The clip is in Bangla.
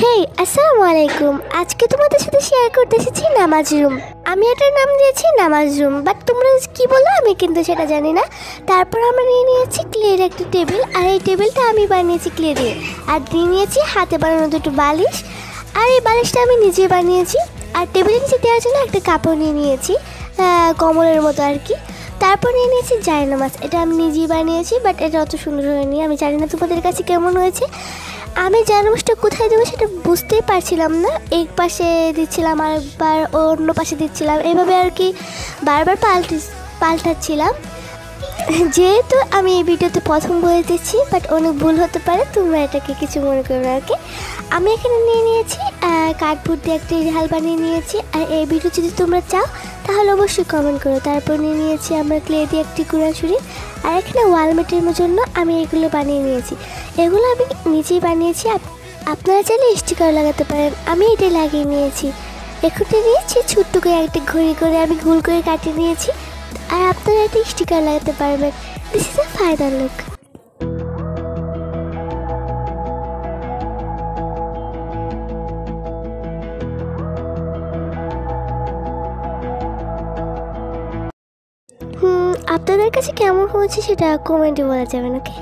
হেই, আসসালামু আলাইকুম। আজকে তোমাদের সাথে শেয়ার করতে এসেছি নামাজ রুম। আমি এটার নাম দিয়েছি নামাজ রুম, বাট তোমরা কি বলো আমি কিন্তু সেটা জানি না। তারপর আমরা নিয়ে নিয়েছি ক্লের একটা টেবিল, আর এই টেবিলটা আমি বানিয়েছি ক্লে দিয়ে। আর নিয়ে নিয়েছি হাতে বানানো দুটো বালিশ, আর এই বালিশটা আমি নিজে বানিয়েছি। আর টেবিলের নিচে দেওয়ার জন্য একটা কাপড় নিয়ে নিয়েছি, কমলের মতো আর কি। তারপর নিয়ে নিয়েছি জায়নামাজ, এটা আমি নিজেই বানিয়েছি, বাট এটা অত সুন্দর হয়নি। আমি জানি না তোমাদের কাছে কেমন হয়েছে। আমি জায়নামাজটা কোথায় দেবো সেটা বুঝতেই পারছিলাম না। এক পাশে দিচ্ছিলাম, আরেকবার অন্য পাশে দিচ্ছিলাম, এভাবে আর কি বারবার পাল্টাচ্ছিলাম। যেহেতু আমি এই ভিডিওতে প্রথম বলে দিচ্ছি, বাট অনেক ভুল হতে পারে, তোমরা এটাকে কিছু মনে করবে আর কি। আমি এখানে নিয়ে নিয়েছি কাঠপুর দিয়ে একটা রেহাল বানিয়ে নিয়েছি। আর এই ভিডিও যদি তোমরা চাও তাহলে অবশ্যই কমেন্ট করো। তারপর নিয়ে নিয়েছি আমরা ক্লে দিয়ে একটি কুরআন শরীফ, আর এখানে ওয়ালমেটের জন্য আমি এগুলো বানিয়ে নিয়েছি। এগুলো আমি নিজেই বানিয়েছি, আপনারা চাইলে স্টিকার লাগাতে পারেন, আমি এটাই লাগিয়ে নিয়েছি। এখানে নিয়েছি ছোট্ট করে একটা ঘড়ি করে আমি গোল করে কাটিয়ে নিয়েছি, আর আপনারা একটা স্টিকার লাগাতে পারবেন। This is a final look. আপনাদের কাছে কেমন হয়েছে সেটা কমেন্টে বলা যাবে নাকি?